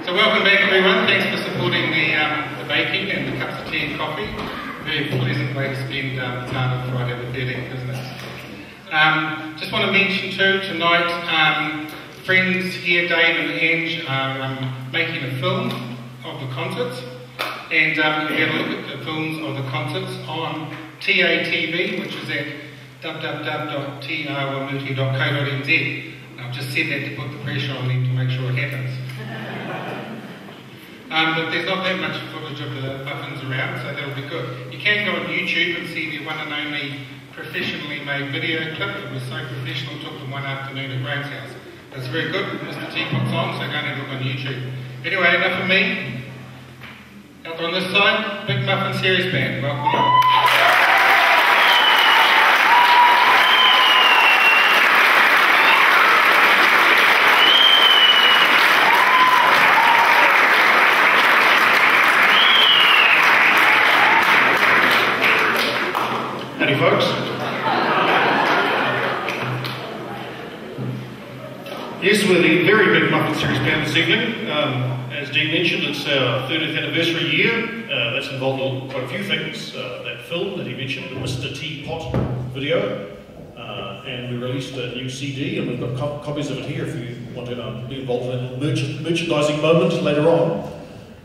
So welcome back everyone, thanks for supporting the baking and the cups of tea and coffee. Very pleasant way to spend the time of Friday the 13th, isn't it? Just want to mention too, tonight, friends here, Dave and Ange, are making a film of the concerts. And you can get a look at the films of the concerts on TATV, which is at www.teawamutu.co.nz. I've just said that to put the pressure on them to make sure it happens. But there's not that much footage of the Muffins around, so that'll be good. You can go on YouTube and see the one and only professionally made video clip. It was so professional, it took them one afternoon at Graham's house. It's very good, Mr. Teapot's on, so go and have a look on YouTube. Anyway, enough of me. Out on this side, Big Muffin Series Band. Welcome along. Howdy folks. Yes, we're the very Big Muffin Series Band this evening. As Dean mentioned, it's our 30th anniversary year. That's involved quite a few things. That film that he mentioned, the Mr. Teapot video. And we released a new CD, and we've got copies of it here if you want to be involved in a merchandising moment later on.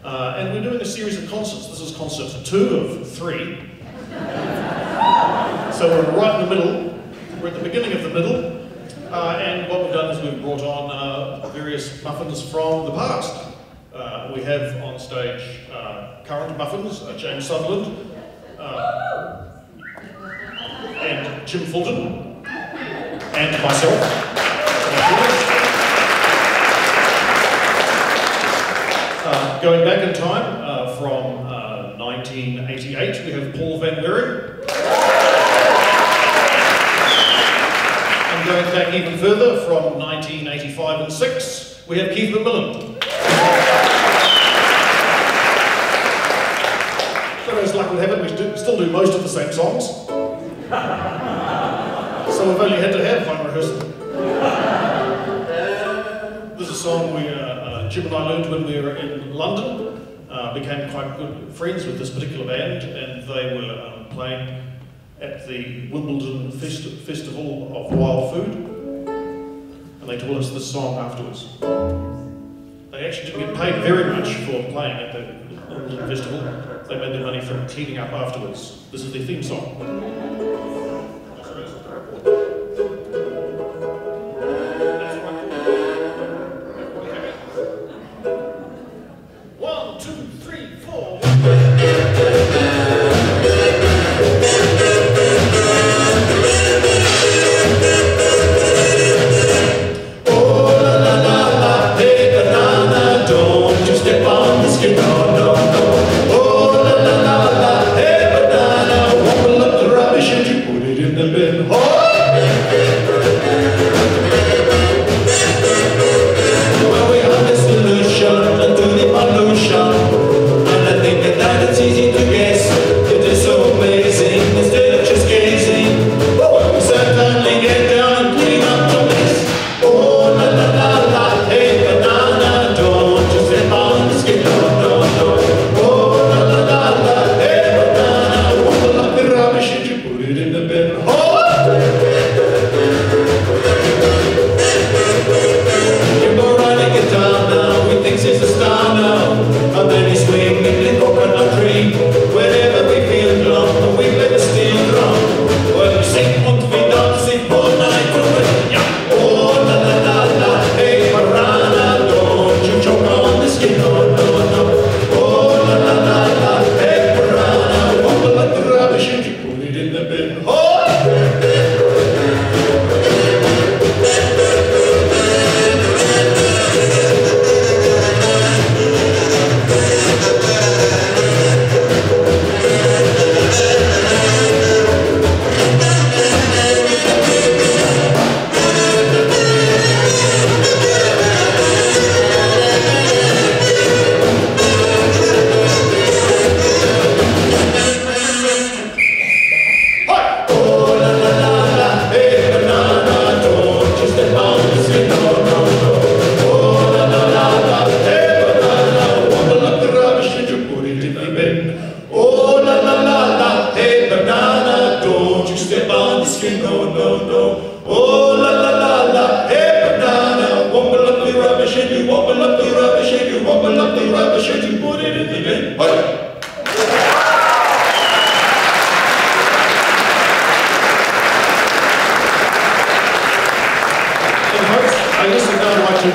And we're doing a series of concerts. This is concert 2 of 3. So we're right in the middle, we're at the beginning of the middle, and what we've done is we've brought on various muffins from the past. We have on stage current muffins, James Sutherland, and Jim Fulton, and myself. Going back in time, from 1988, we have Paul Van Leeuwen. Going back even further, from 1985 and 6, we have Keith McMillan. So as luck would have it, we still do most of the same songs. So we've only had to have one rehearsal. This is a song we, Jim and I learned when we were in London. Became quite good friends with this particular band, and they were playing at the Wimbledon Festival of Wild Food, and they taught us this song afterwards. They actually didn't get paid very much for playing at the Wimbledon Festival. They made their money from cleaning up afterwards. This is their theme song. 1, 2, 3, 4. Should you put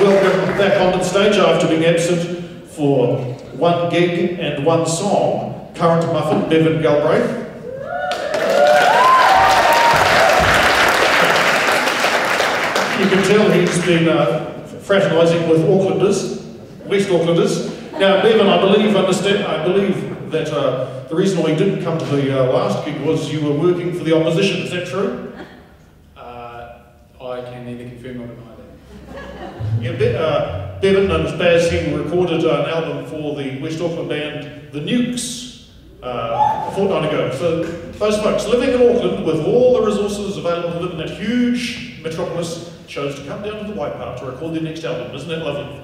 welcome back onto the stage after being absent for one gig and one song, current Muffin, Bevan Galbraith. You can tell he's been fraternising with Aucklanders, West Aucklanders. Now, Bevan, I believe that the reason why you didn't come to the last gig was you were working for the opposition. Is that true? I can neither confirm or deny that. Yeah, Bevan and Baz here recorded an album for the West Auckland band The Nukes a fortnight ago. So those folks living in Auckland with all the resources available to them in that huge metropolis chose to come down to the White Park to record their next album. Isn't that lovely?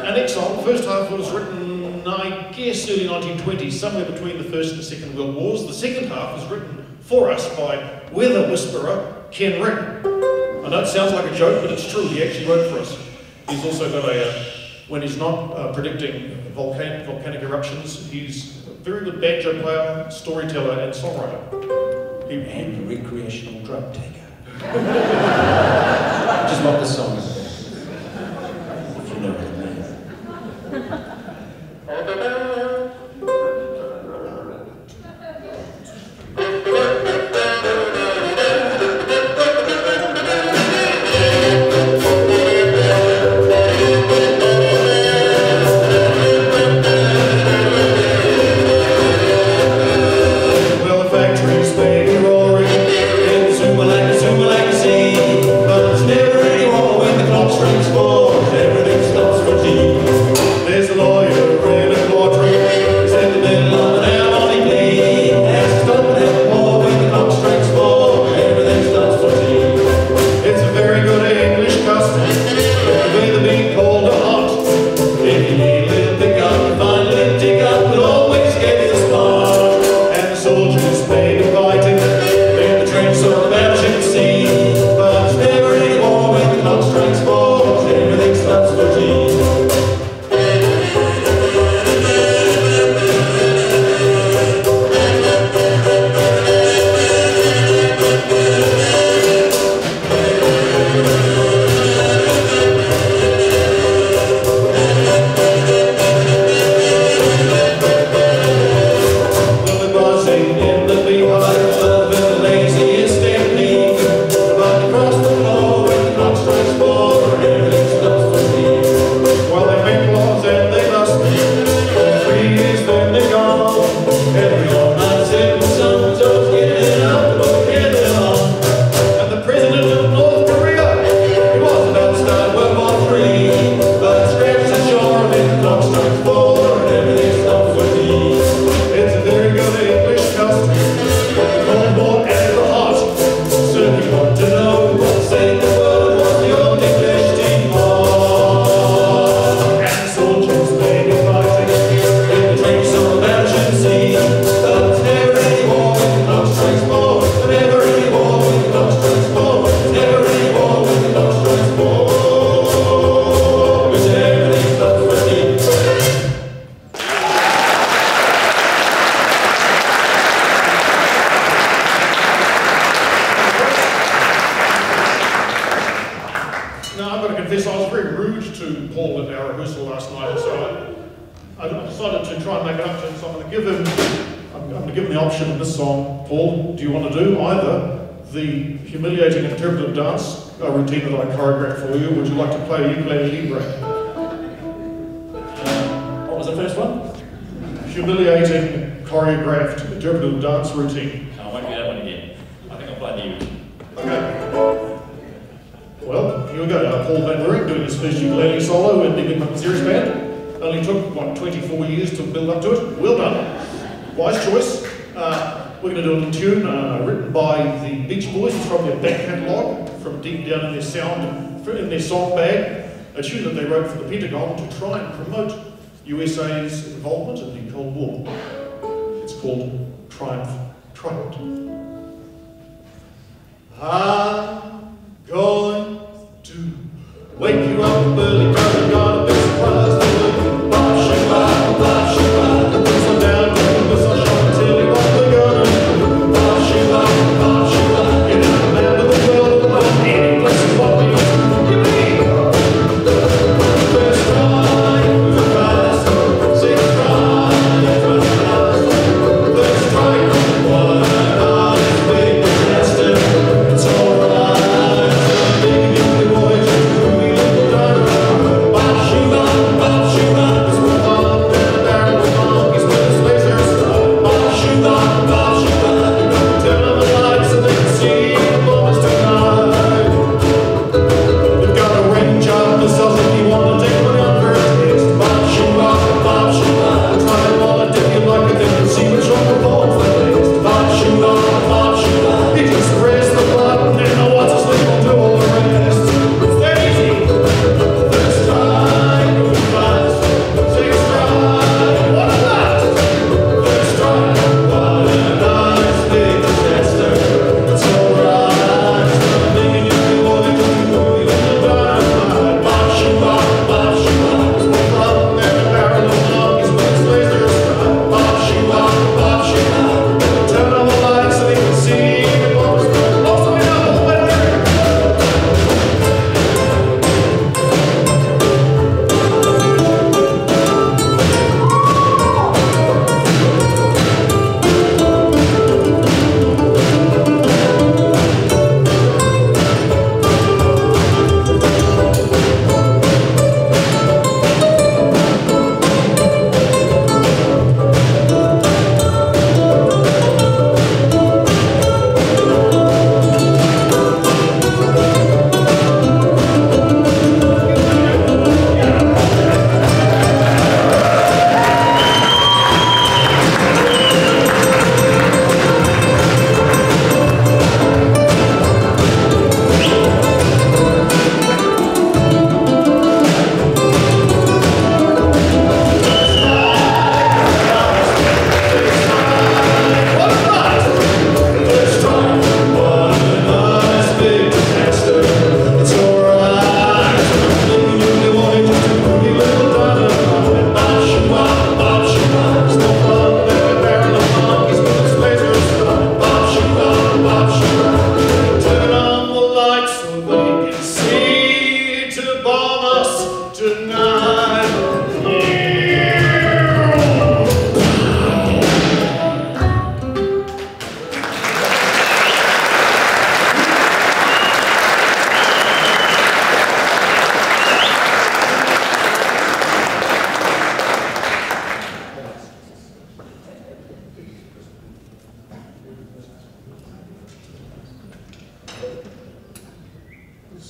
Our next song, the first half was written, I guess, early 1920s, somewhere between the First and the Second World Wars. The second half was written for us by weather whisperer Ken Ring. I know it sounds like a joke, but it's true. He actually wrote for us. He's also got when he's not predicting volcanic eruptions, he's a very good banjo player, storyteller, and songwriter. And a recreational drug taker. Which is what the song is about, if you know what I mean. Well, the factories may be roaring, and zoom like a sea, but it's never any war when the clock strikes 4. Everything stops for tea. There's a lawyer in a courtroom, he's in the middle of an alimony plea. Has to stop and have a war when the clock strikes 4. Everything stops for tea. It's a very good English custom, with the being cold or hot. If you need a little pick up, you find a little tick up, it always gets the spot. And the soldiers may be fighting in the trench or the battleship at sea, but it's never any war when the clock strikes 4. Everything stops for tea. Well, the buzzing in the beehive, love and the laziest technique, but across the floor when the clock strikes 4, everything stops for tea. Well, they make laws and they must for 3 years, then they're gone. Every all-night sit with some toes getting up, but getting on. And the president of North Korea, he was about to start World War III, but scraps ashore and then the clock strikes 4, and everything stops for tea. It's a very good English custom, but the Cold War and the hot. So if you want to know what saved the world was the old English team war. And the soldiers may be fighting in the trenches on the battleship sea, but it's never any war when the clock strikes 4. It's never any war when the clock strikes 4. It's never any war when the clock strikes 4. It's everything stops for tea. Now, I've got to confess, I was very rude to Paul at our rehearsal last night, so I decided to try and make it up to him. So I'm going to give him the option in this song. Paul, do you want to do either the humiliating interpretive dance routine that I choreographed for you, or would you like to play Ukulele Libre? What was the first one? Humiliating choreographed interpretive dance routine. I won't do that one again. I think I'll play the ukulele. Okay. Well, here we go. Paul Van Leeuwen doing his first ukulele solo in the Big Muffin Series Band. Only took, 24 years to build up to it. Well done. Wise choice. We're going to do a little tune written by the Beach Boys. It's from their back catalogue, from deep down in their song bag. A tune that they wrote for the Pentagon to try and promote USA's involvement in the Cold War. It's called Triumph. Try it. I'm going to wake you up early, cause I'm gonna be surprised. Bob, shibba, whistle down to the whistle shop and tell you what we're gonna do. Bob, shibba, get out of the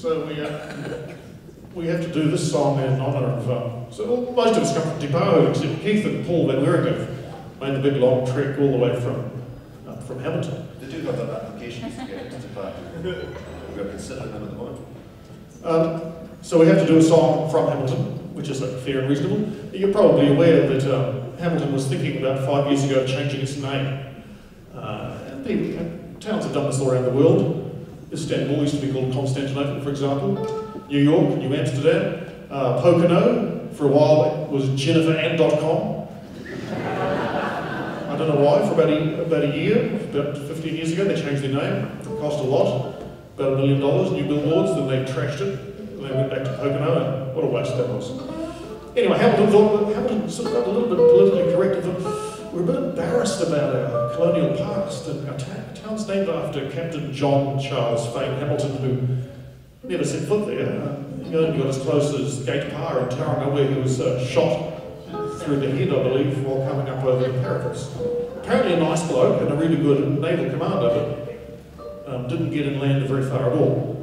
So we have to do this song in honour of, so most of us come from Te Awamutu, except Keith and Paul Van Wieringen made the big long trek all the way from Hamilton. They do have that application to get to Te Awamutu. We're considering them at the moment. So we have to do a song from Hamilton, which is fair and reasonable. You're probably aware that Hamilton was thinking about 5 years ago of changing its name. Towns have done this all around the world. Istanbul used to be called Constantinople, for example. New York, New Amsterdam. Pocono, for a while, it was JenniferAnn.com. I don't know why, for about a year, about 15 years ago, they changed their name. It cost a lot, about $1 million, new billboards, then they trashed it. And they went back to Pocono, and what a waste that was. Anyway, Hamilton sort of got a little bit politically correct of them. We're a bit embarrassed about our colonial past, and our town's named after Captain John Charles Fane Hamilton, who never set foot there. He only got as close as Gate Par in Tauranga, where he was shot through the head, I believe, while coming up over the parapets. Apparently a nice bloke and a really good naval commander, but didn't get inland very far at all.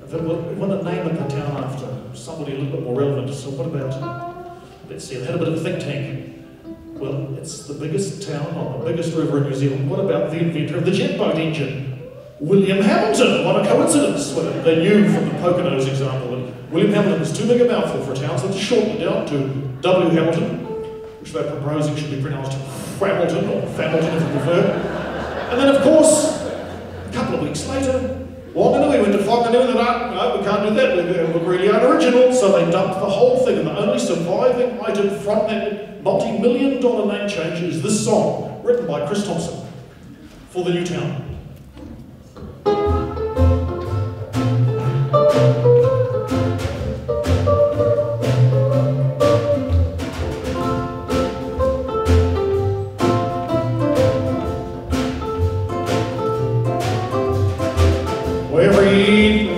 We want to name the town after somebody a little bit more relevant, so what about, let's see, they had a bit of a think tank. Well, it's the biggest town on the biggest river in New Zealand. What about the inventor of the jet boat engine? William Hamilton. What a coincidence. Well, they knew from the Poconos example that William Hamilton was too big a mouthful for a town, so they shortened it down to W. Hamilton, which they're proposing should be pronounced Familton, or Familton if you prefer. And then, of course, a couple of weeks later, Wanganui went to Whanganui and they thought, no, we can't do that, we look really unoriginal, so they dumped the whole thing, and the only surviving item from that multi-million-dollar name change is this song, written by Chris Thompson, for the new town.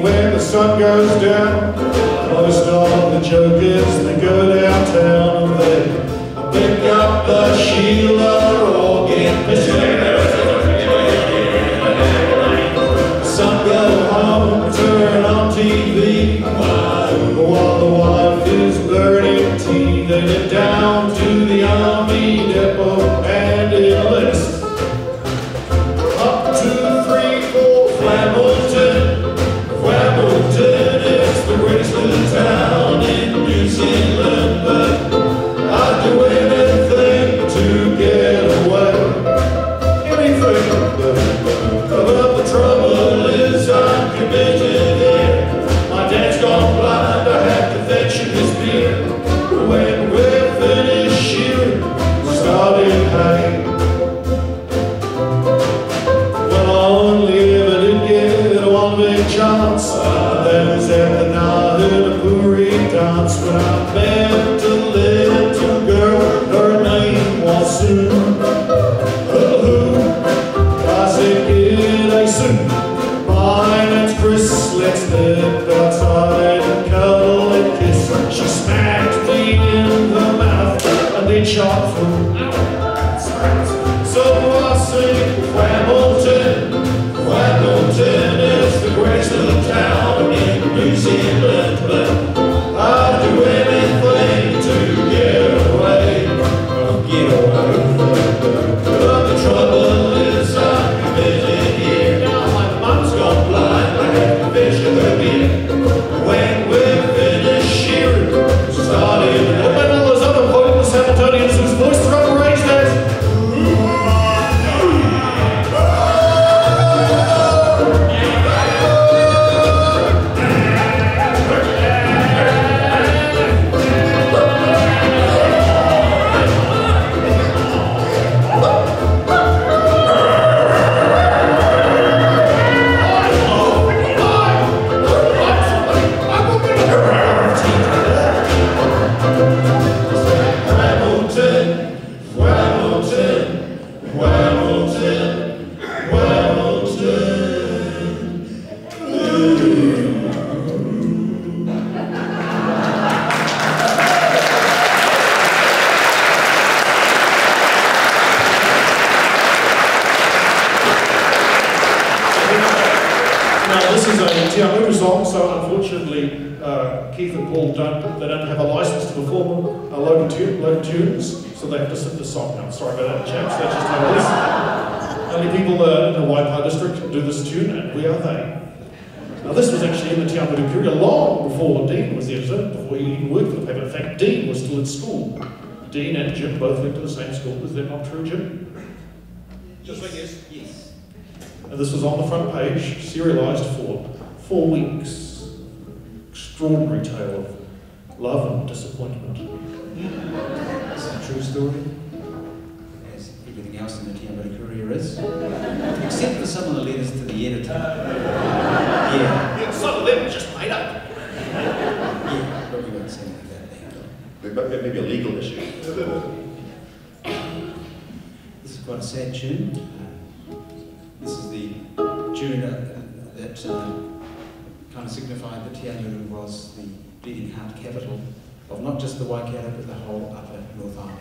When the sun goes down, most of the jokers, they go downtown and they pick up the Sheila organ. Some go home, turn on TV, while the wife is burning tea. They get down to the army depot and enlist. Up 2, 3, 4, Hamilton. Hamilton is the greatest little town in New Zealand, but I'd do anything to get away. Anything, but the trouble is I'm committed here. My dad's gone blind, I have to fetch him his beer. When we're finished shearing, we're starting hay. Well, I only ever did get one big chance. That was at the Nahunapuri dance when I met a little girl, her name was Sue. I said, get a Sue, my name's Chris, let's nip outside and cuddle and kiss. She smacked me in the mouth and then shot through. So I sing, Hamilton, Hamilton is the greatest little town in New Zealand, but I'd do anything to get away. Get away. But the trouble is I'm committed here. Now my mom's gone blind, I have to fetch her beer. When we're finished shearing, started. What about all those other pointless Hamiltonians whose voices are outraged as Now this is a Te Awamutu song, so unfortunately Keith and Paul don't have a license to perform local tunes, so they have to sit this song out. Sorry about that, chaps, that's just how it is. Only people in the Waipa district do this tune, and we are they. Now this was actually in the Te Awamutu period, long before Dean was the editor, before he even worked for the paper. In fact, Dean was still at school. Dean and Jim both went to the same school. Is that not true, Jim? Just like yes. Yes. And this was on the front page, serialised for 4 weeks. Extraordinary tale of love and disappointment. It's a true story, as everything else in the Te Awamutu career is, except for some of the letters to the editor. Yeah, some of them are just made up. yeah, but we won't say anything about that. Maybe a legal issue. This is quite a sad tune. This is the tune that kind of signified that Te Awamutu was the bleeding heart capital of not just the Waikato, but the whole upper North Island.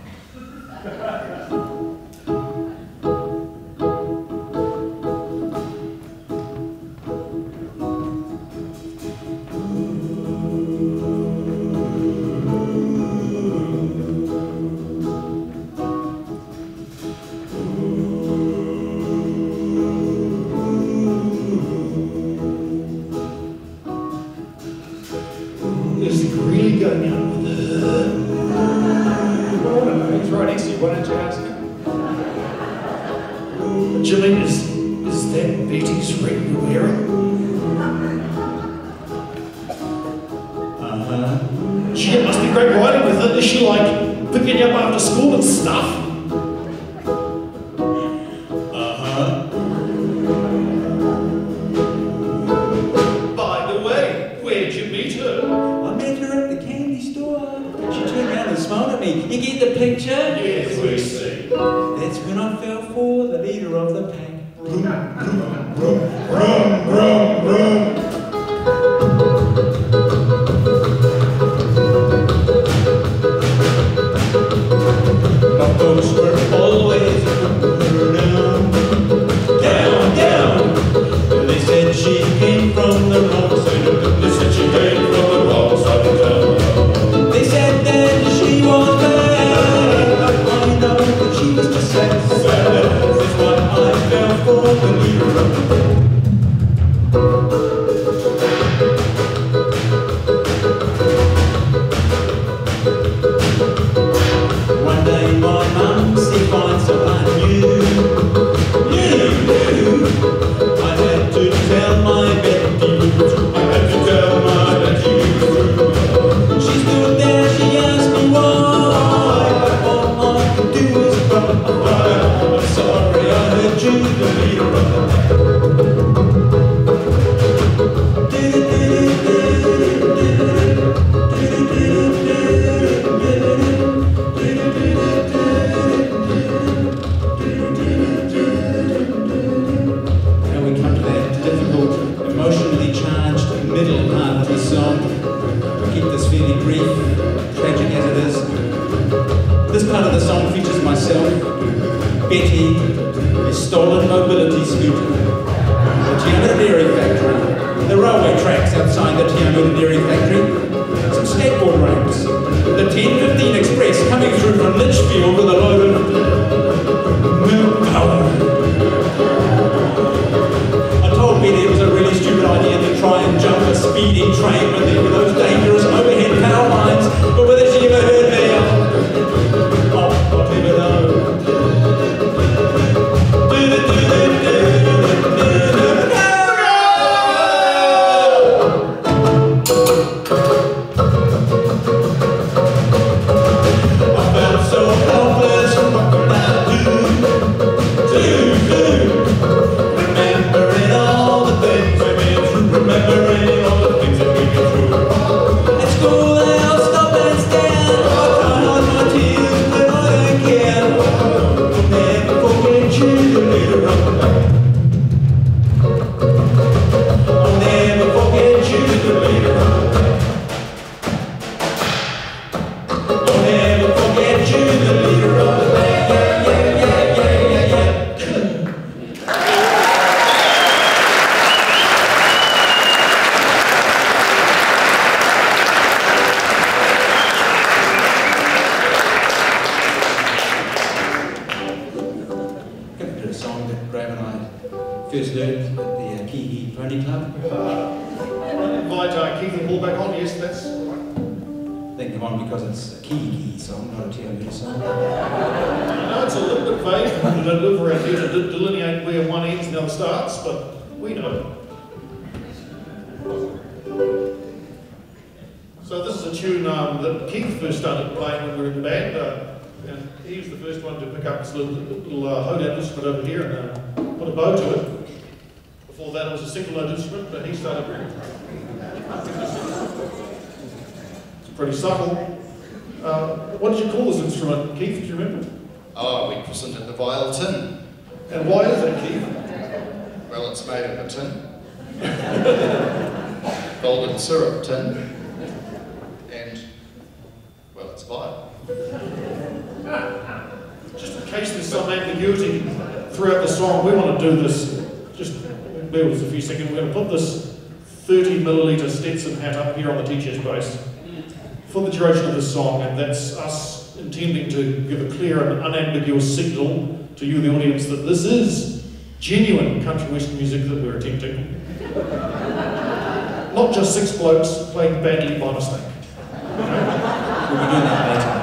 Jimmy, is that Betty's ring you're wearing? Gee, it must be great riding with her. Is she like picking you up after school and stuff? By the way, where'd you meet her? I met her at the candy store. She turned around and smiled at me. You get the picture? Yes, we see. That's when I fell for the leader of the pack. My folks were always down, down. They said she came from the wrong side of town. They said she came from the wrong side of town. They said that she was bad. I know that she was just sad. That's why I fell for the leader of the pack. One day my mum, she finds someone new. I had to tell my Betty, I had to tell my Betty. She stood there, she asked me why. All I could do was cry. I'm sorry I heard you, the leader of the pack. Now we come to that difficult, emotionally charged middle part of the song. We'll keep this fairly brief, tragic as it is. This part of the song features myself, Betty, a stolen mobility scooter, the Te Awamutu Dairy Factory, the railway tracks outside the Te Awamutu Dairy Factory, some skateboard ramps, the 10:15 Express coming through from Litchfield with a load of milk powder. I told Betty it was a really stupid idea to try and jump a speeding train with those dangerous overhead power lines, but whether she ever heard me, I'll never know. I felt so helpless, what could I do? Remembering all the things we've been through, remembering all the things that we've been through. At school I'll stop and stare, I'll hide my tears, but I don't care. I'll never forget you, the leader of the pack. I'll never forget you, the leader of the pack. I'll never forget you, the leader of the pack. Yeah. invite Keith and Paul back on. Yes, that's right. I think they're on because it's a key song, not a Te Awamutu song. No, it's a little bit vague. We don't live around here to delineate where one ends and the other starts, but we know. So this is a tune that Keith first started playing when we were in the band, and he was the first one to pick up this little hoedown instrument over here and put a bow to it. Before that it was a single note instrument, but he started really. It's pretty subtle. What did you call this instrument, Keith? Do you remember? Oh, we christened it the viol tin. And why is that, Keith? Well, it's made of a tin. Golden syrup tin. And, well, it's viol. Just in case there's some ambiguity throughout the song, we want to do this. Just bear with us a few seconds. We're going to put this 30 milliliter Stetson hat up here on the teacher's base for the duration of this song, and that's us intending to give a clear and unambiguous signal to you, the audience, that this is genuine country western music that we're attempting. Not just six blokes playing badly by mistake. We'll be doing that later.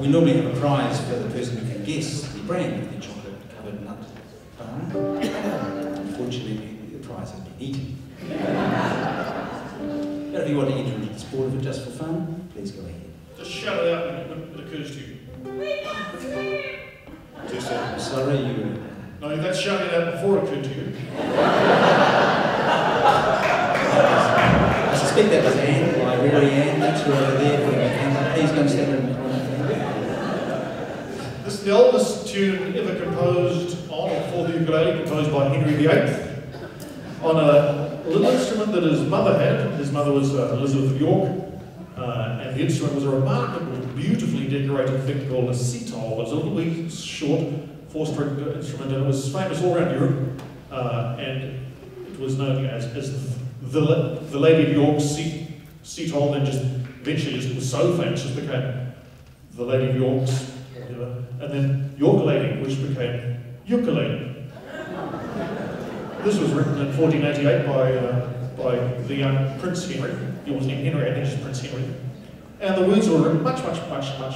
We normally have a prize for the person who can guess the brand of the chocolate-covered nut bar. Unfortunately, the prize has been eaten. But if you want to enter into the sport of it just for fun, please go ahead. Just shout it out when it occurs to you. Too soon. I'm sorry, you... No, that's shouting it out before it occurred to you. I suspect that was Anne, I really am. That's right over there. Please don't stand in the corner. This is the oldest tune ever composed on or for the ukulele, composed by Henry VIII, on a little instrument that his mother had. His mother was Elizabeth of York, and the instrument was a remarkable, beautifully decorated thing called a sitol. It was a little wee, short, four-string instrument, and it was famous all around Europe, and it was known as the Lady of York's sitol, and just eventually it was so famous it became the Lady of York's, and then Ukulele, which became Ukulele. This was written in 1488 by the young Prince Henry. He wasn't even Henry, I think just Prince Henry. And the words were written much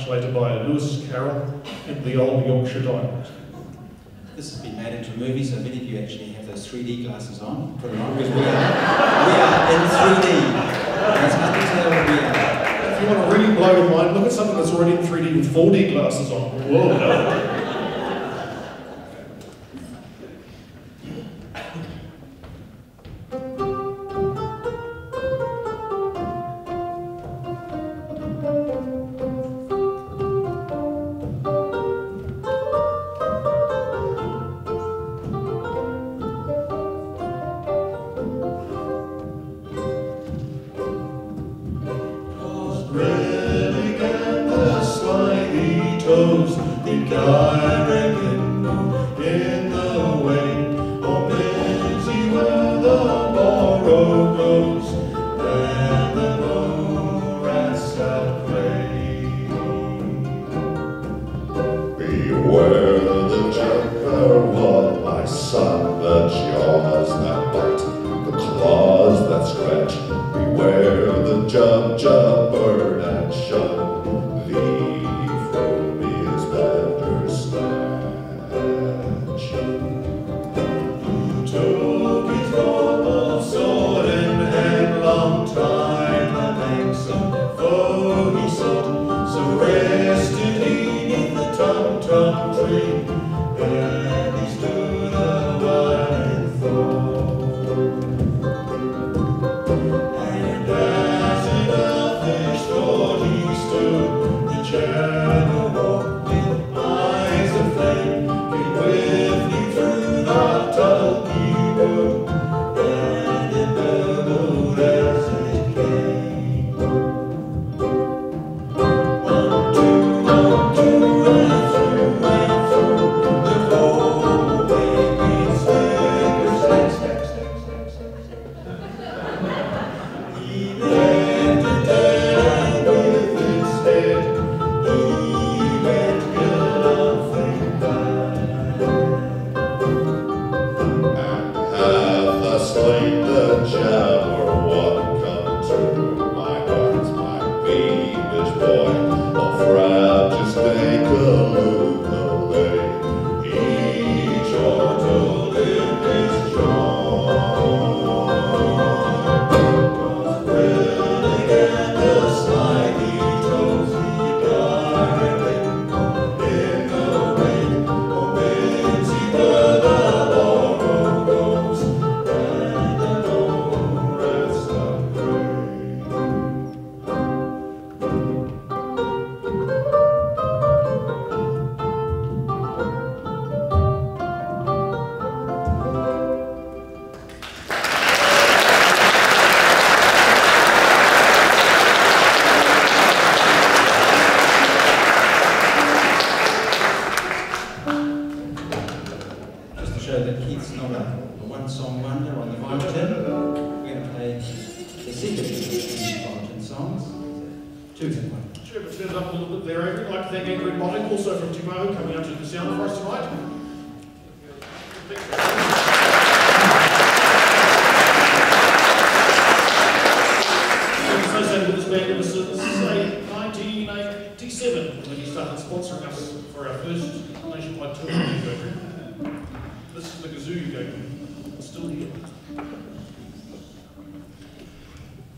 later by Lewis Carroll in the Old Yorkshire Dialect. This has been made into a movie, so many of you actually have those 3D glasses on. Put it on, because we are in 3D. It's hard to tell where we are. If you want to really blow your mind, look at something that's already in 3D with 4D glasses on. Whoa.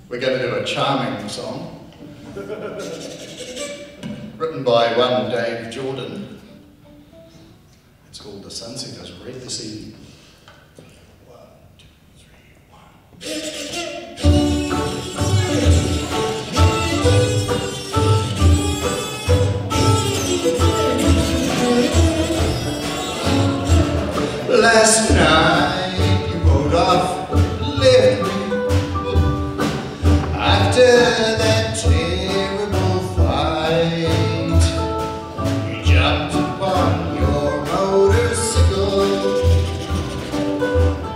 We're going to do a charming song, written by one Dave Jordan. It's called The Sunseekers Read This Evening. 1, 2, 3, 1. Last night you rode off, left me. After that terrible fight, you jumped upon your motorcycle,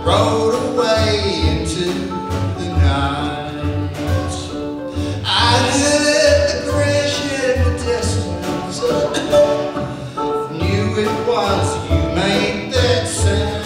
rode away into the night. I heard the crash in the distance, knew it was you made that sound.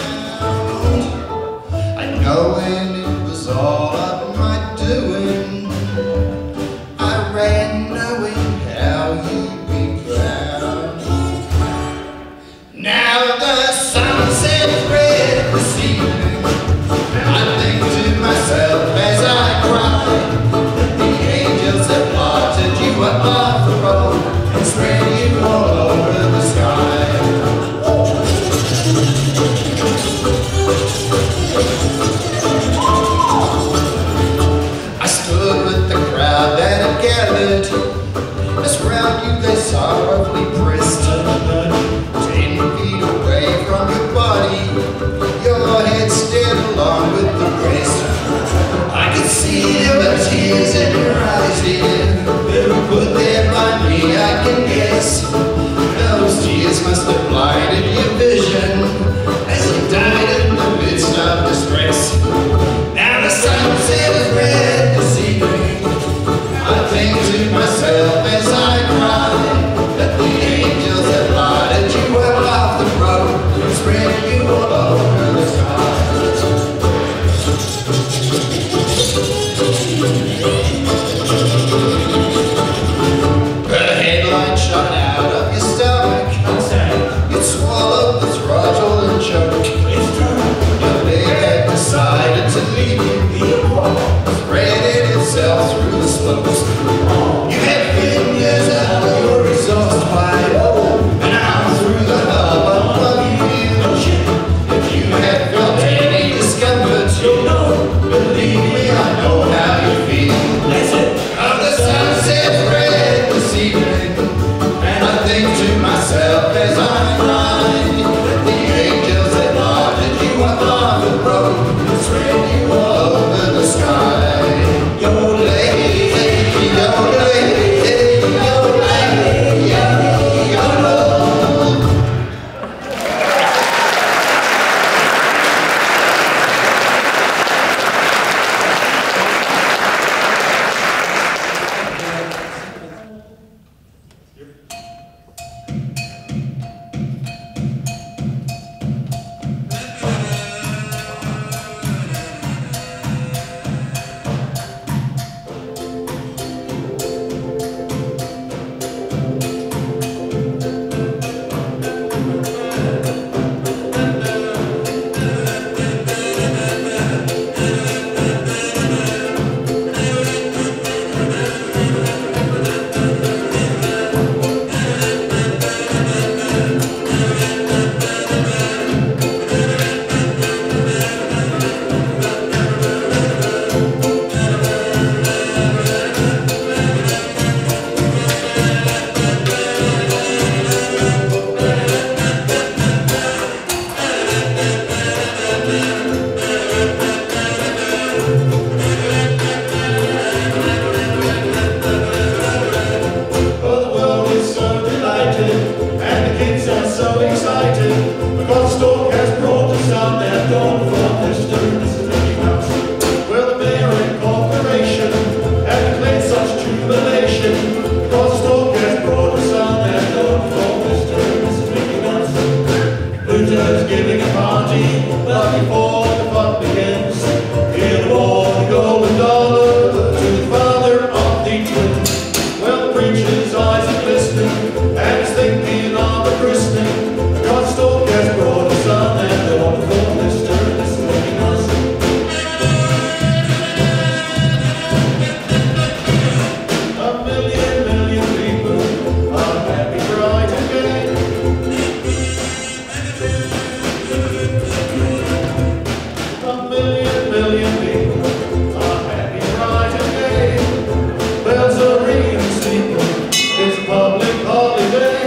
party, but before the fun begins, he'll award the golden dollar to the father of the twins. Well, the preacher's eyes are glistening, and he's thinking of a christening. God's stalk has brought a son, and the wonderful Mr. is looking us. A million people are happy, bright and gay. A million people are happy, bright and gay. Bells are ringing, steeple, it's a public holiday.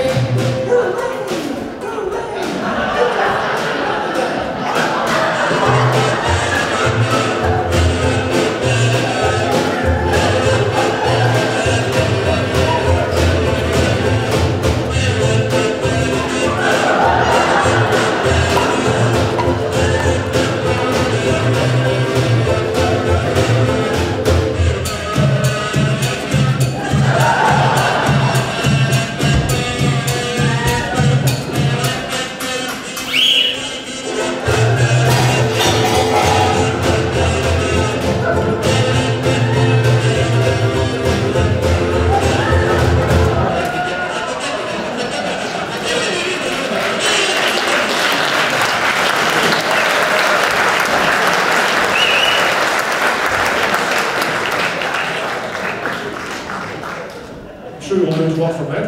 Sure, you'll learn to from that.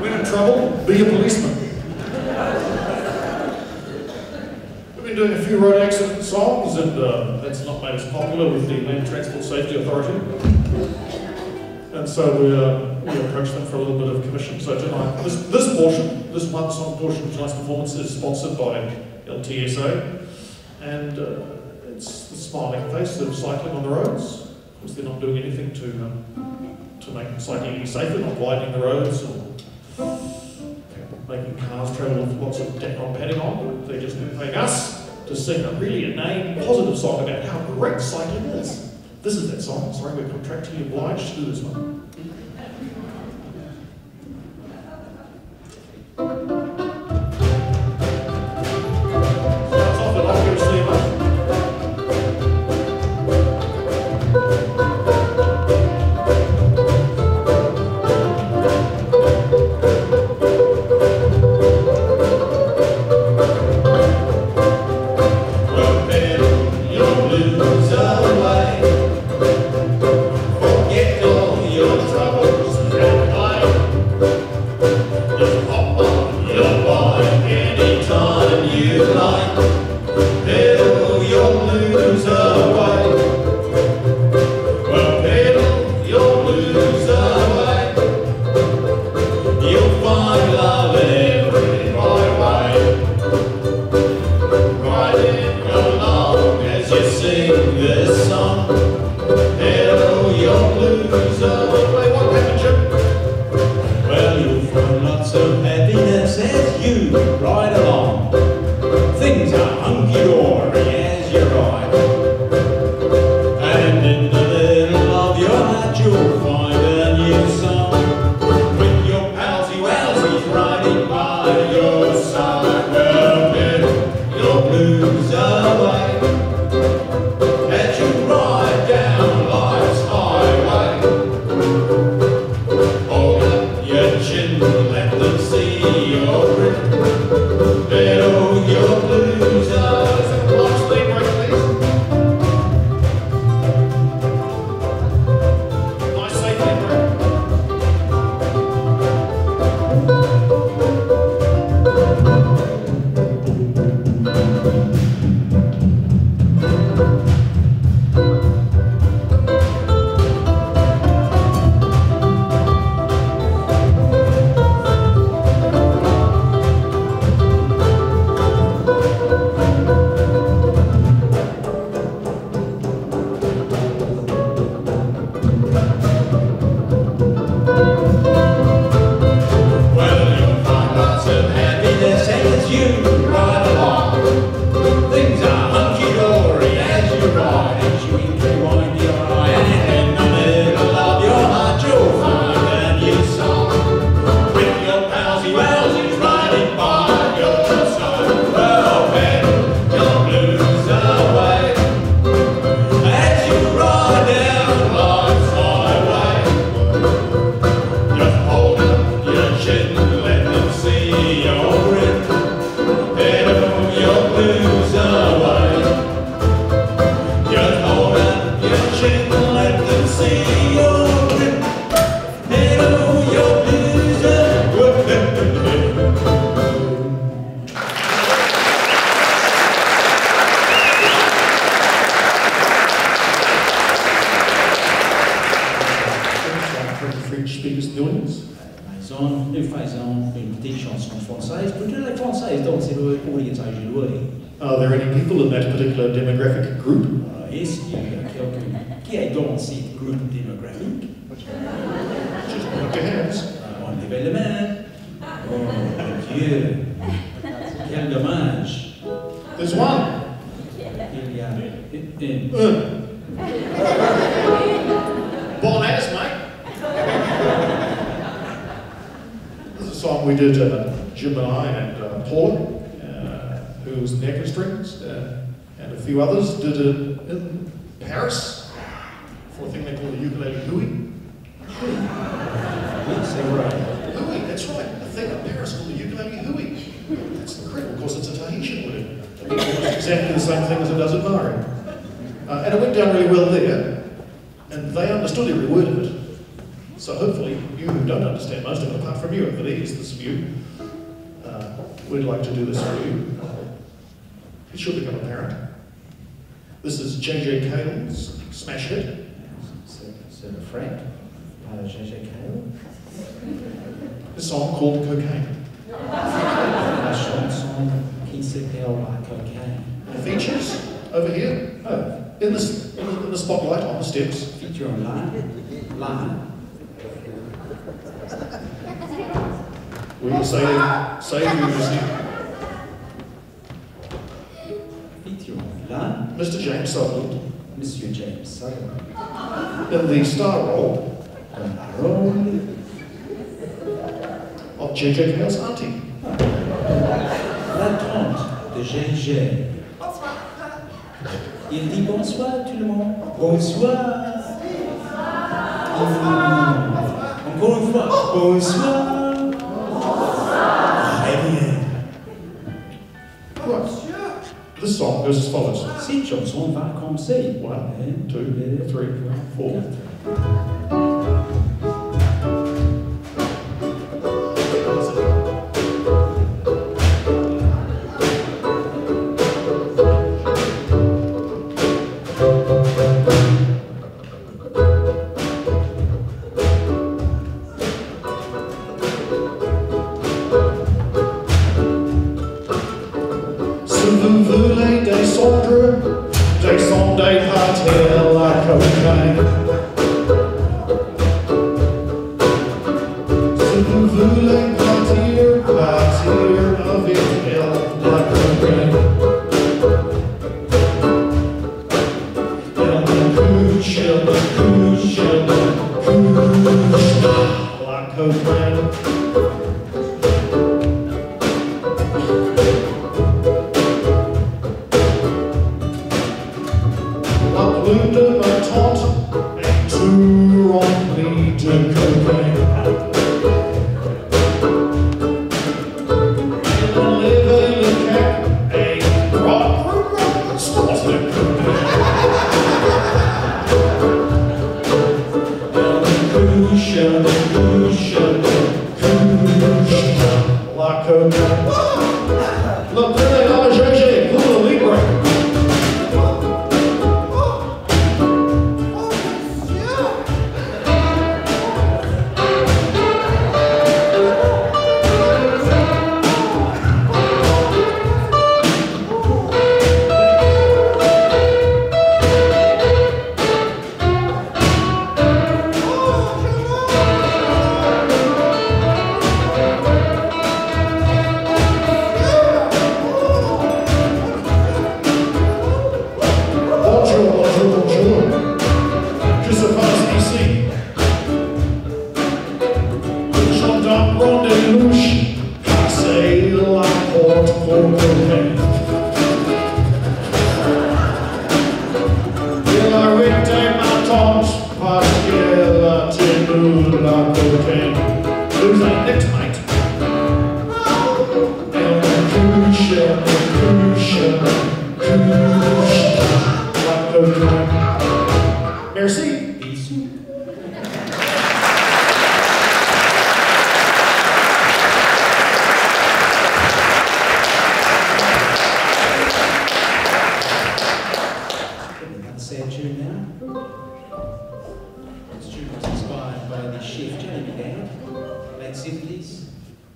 When in trouble, be a policeman. We've been doing a few road accident songs, and that's not made us popular with the Land Transport Safety Authority. And so we approached them for a little bit of commission. So tonight, this portion, this one song portion of tonight's performance is sponsored by LTSA, and it's the smiling face of cycling on the roads. Of course, they're not doing anything to make cycling any safer, not widening the roads or making cars travel with lots of Dacron padding on. They're just paying us to sing a really inane, positive song about how great cycling is. This is that song. Sorry, we're contractually obliged to do this one. Starts off with obviously enough. Let them see your grit. Pedal your blues. exemple une petite chanson française, plutôt la française, donc c'est pour les jouer. Are there any people in that particular demographic group? Est-ce qu'il y a quelqu'un qui est dans ce groupe démographique? Just put your hands. On lève les mains. Oh mon Dieu, quel dommage. There's one. Il y a une. Bon ass, mate. This is a song we did, Jim and I and Paula, who was in the Strings, and a few others did it in Paris for a thing they call the Ukulele Hui. C'est vrai. Hui, that's right. A thing in Paris called the Ukulele Hui. That's incredible, of course it's a Tahitian word. It's exactly the same thing as it does in Maori. And it went down really well there, and they understood every word of it. So hopefully, you who don't understand most of it, apart from you over there, is this view, we'd like to do this for you. It should become apparent. This is J.J. Cale's smash hit. C'est le frère, J.J. Cale. A song called Cocaine. La chanson qui s'appelle La Cocaine. It features over here, in the spotlight on the steps. Feature line. We will say who you see. Feature line. Mr. James Sutherland. Monsieur James Sutherland. In the star role Dans la rôle of J.J. Cale's auntie. la tante de J.J. Il dit bonsoir tout le monde. Bonsoir. Encore une fois. Bonsoir. Très bien. Right. This song goes as follows. Cette chanson va comme c'est. 1, 2, 3, 4. Si vous voulez descendre partir la cocaine. Si vous voulez partir avec elle la cocaine. Elle me couche la cocaine. Plus de ma tante est tout rempli de cocaine. Elle enlève le cap et stance de cocaine. Elle couche la cocaine. Le premier homme cherché pour le lead break. Merci. Bisous. That's their tune now. This tune was inspired by the chef Johnny Began, late 70s.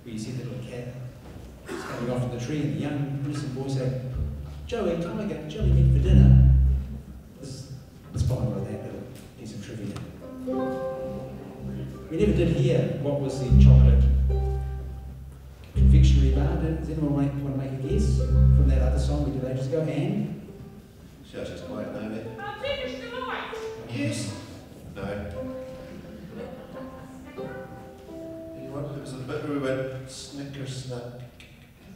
where you see the little cat coming off the tree, and the young innocent boy say, "Joey, Tiger, Joey meat for dinner." Let's follow with that little piece of trivia. We never did hear what was the chocolate confectionery bar. Does anyone want to make a guess from that other song we did ages ago? And? Shush, it's quiet now, mate. I'll finish the lights. Yes. No. You know what? It was a bit where we went snicker snack.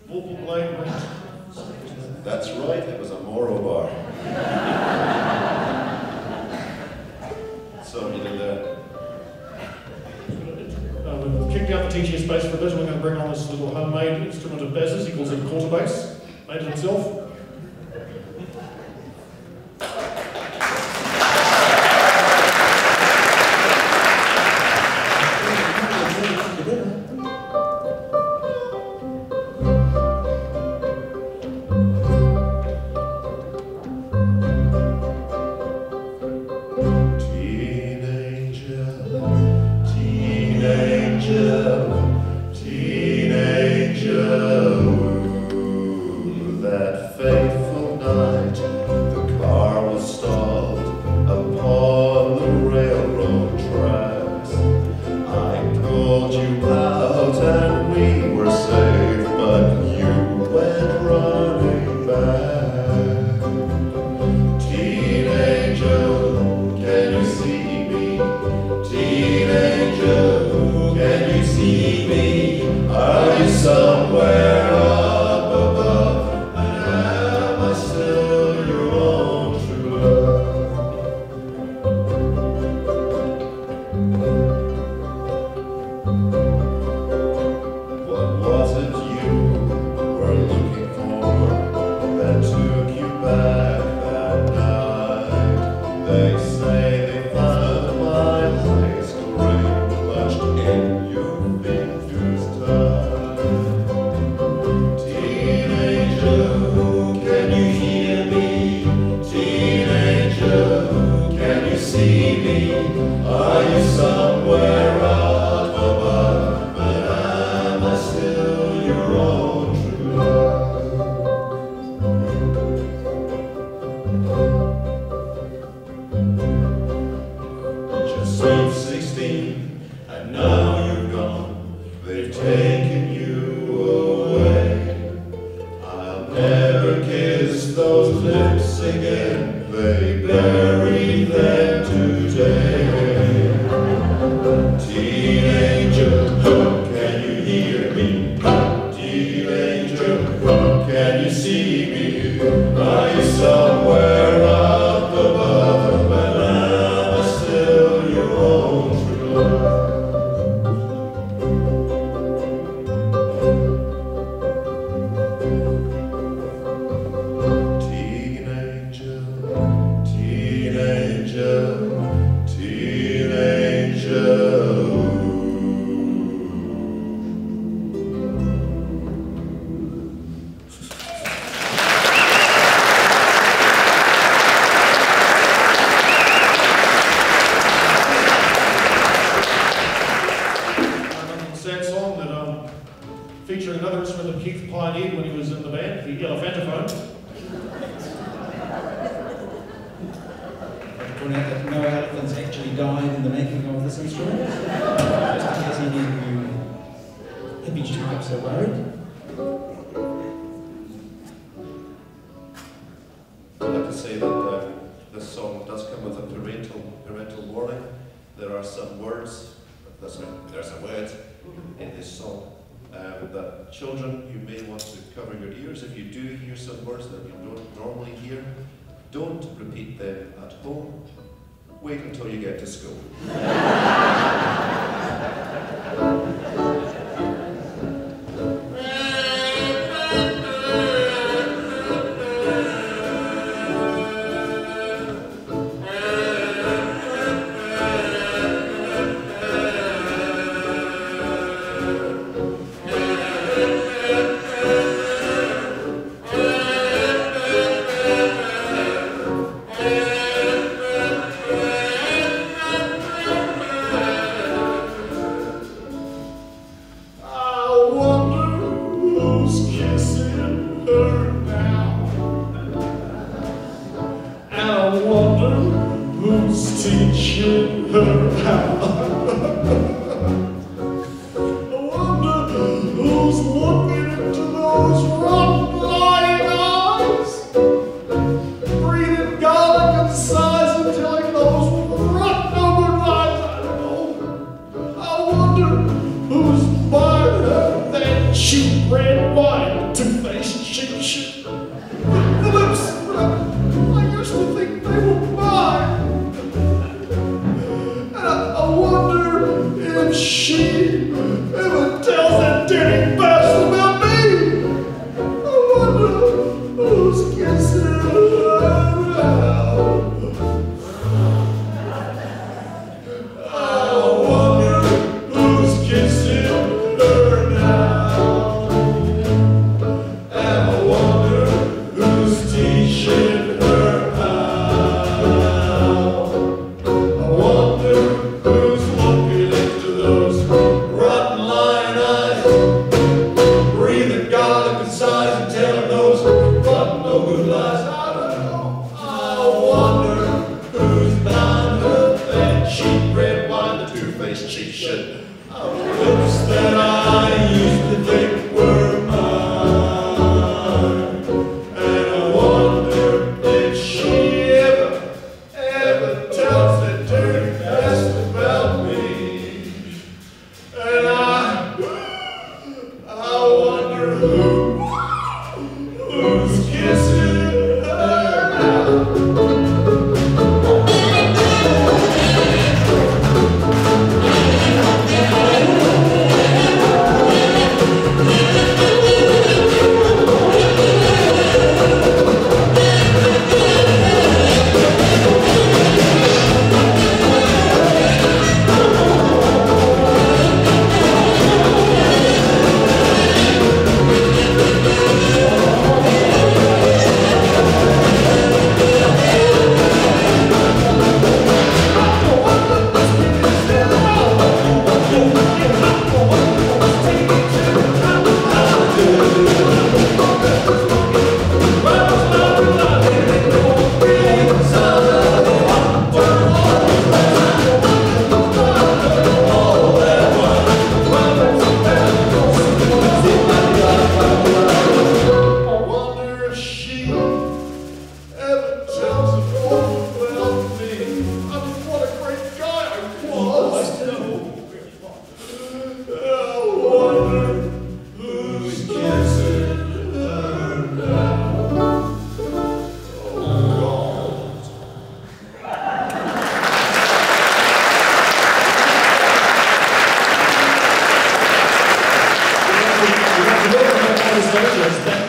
Vocal blade, mate. That's right, it was a Moro bar. So you did that. We've kicked out the teaching space for a bit. We're going to bring on this little homemade instrument of Baz's. He calls it a quarter bass. Made it himself. I'd like to say that this song does come with a parental warning. There are some words, there are some words in this song that children, you may want to cover your ears. If you do hear some words that you don't normally hear, don't repeat them at home. Wait until you get to school. her out. I wonder who's looking into those rotten lying eyes, breathing garlic and sighs and telling those rotten over lies. I don't know. I wonder who's buying her that cheap red wine, two-faced cheap shit. The lips, I used to think they were mine. And I wonder if she ever tells that dirty bastard about me. I wonder who's kissing her now. I wonder who's kissing her now. And I wonder who's teaching her how. I wonder who's looking into those rotten lying eyes, breathing garlic and sighs and telling those rotten no good lies. I don't know. I wonder who's buying her that cheap red wine, the two-faced cheap shit, of lips that I used to think were mine. And I wonder if she ever tells that dirty bastard about me. And I wonder who's kissing her now. I wonder if she ever tells an awful about me. I mean, what a great guy I was. I wonder who's kissing her now. Oh, God.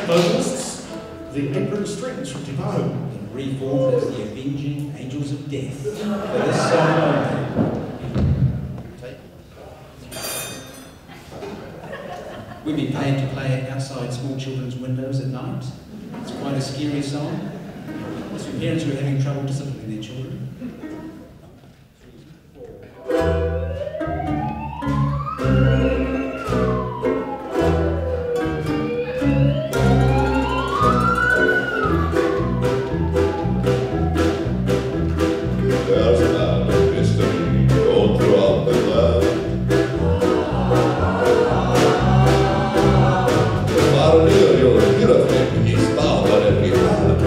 Vocalists, the Apron Strings from Te Awamutu. Reformed as the Avenging Angels of Death for this song only. We've been paid to play it outside small children's windows at night. It's quite a scary song. It's for parents who are having trouble disciplining their children. There's a mystery going throughout the land. Far and near, you'll hear of him. He's bound on every hand.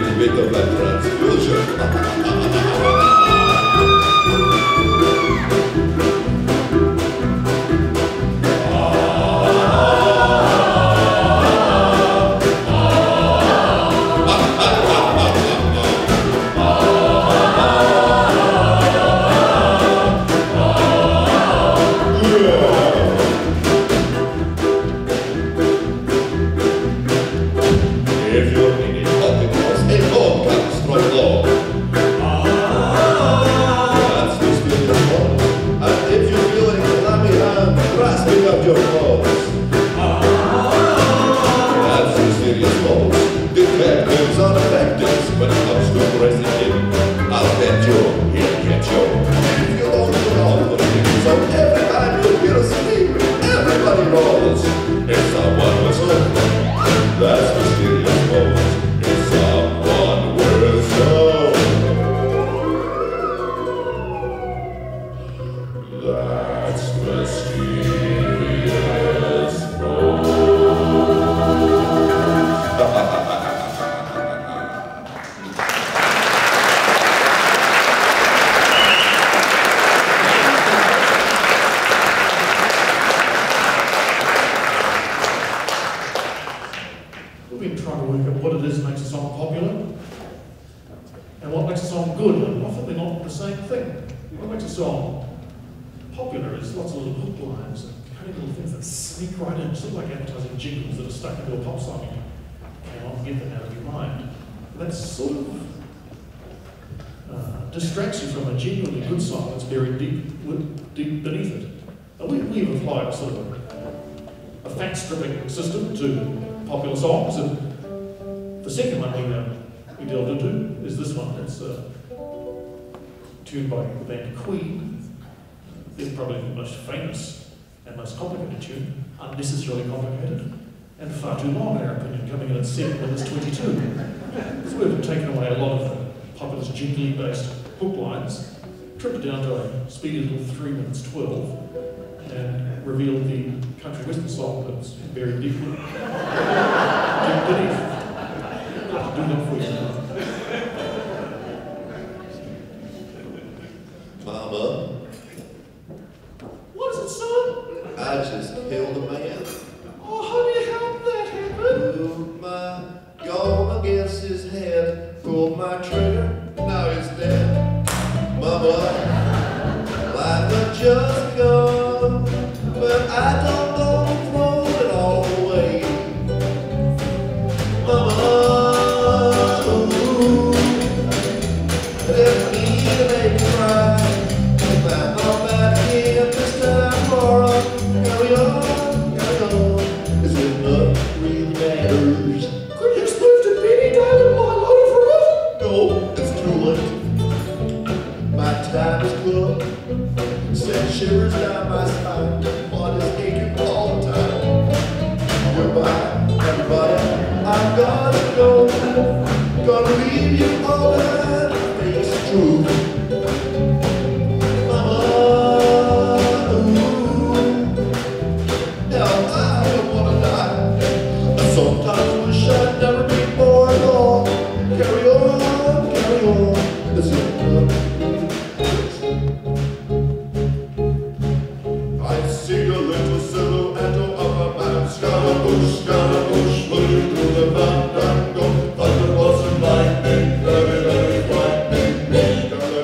little bit of that transfusion. If you're needing nothing else, a Lord comes from Lord. That's the mysterious one. And if you're feeling a clammy hand grasping up your claws, that's the mysterious one. Detectives are effective when it comes to pressing him. I'll bet you he'll get you. If you don't put on the thing, so every time you hear a scream, everybody rolls. If someone whistles, that's mysterious bones. If someone whistles, that's mysterious bones. We've been trying to work out what it is that makes a song popular and what makes a song good, and often they're not the same thing. What makes a song popular is lots of little hook lines and cunning little things that sneak right in, sort of like advertising jingles that are stuck into a pop song and you cannot get them out of your mind. That sort of distracts you from a genuinely good song that's buried deep beneath it. And we've applied sort of a fact stripping system to popular songs, and the second one we delved into is this one. It's tuned by the band Queen. It's probably the most famous and most complicated tune, unnecessarily complicated, and far too long in our opinion, coming in at 7 minutes 22. So we've taken away a lot of the populist jingly based hook lines, trimmed it down to a speedy little 3 minutes 12, and revealed the country western song that's buried deep beneath. I'll do that for you. Mama, What is it, son? I just killed a man. Oh, honey, how'd that happen? Moved my gun against his head, pulled my trigger, now he's dead. Mama, life had just gone, but I don't know, throw it all away. Mama, ooh, didn't mean to make you cry. If I'm not back in this time for a carry on. Is it not really matters? Could you explain to Benny down in my life for it? No, it's too late. My time is come. Send shivers down my spine. Blood is aching all the time. Goodbye, everybody. I'm gonna go. Gonna leave you all behind. Face the truth. Mama, ooh. Hell, I don't wanna die. I sometimes wish I'd never be born at all. Carry on, carry on. This is I see a little silhouette of a man. Scaramouche, Scaramouche, running through the fandango. Thunder, was and lightning, very, very frightening me. Got a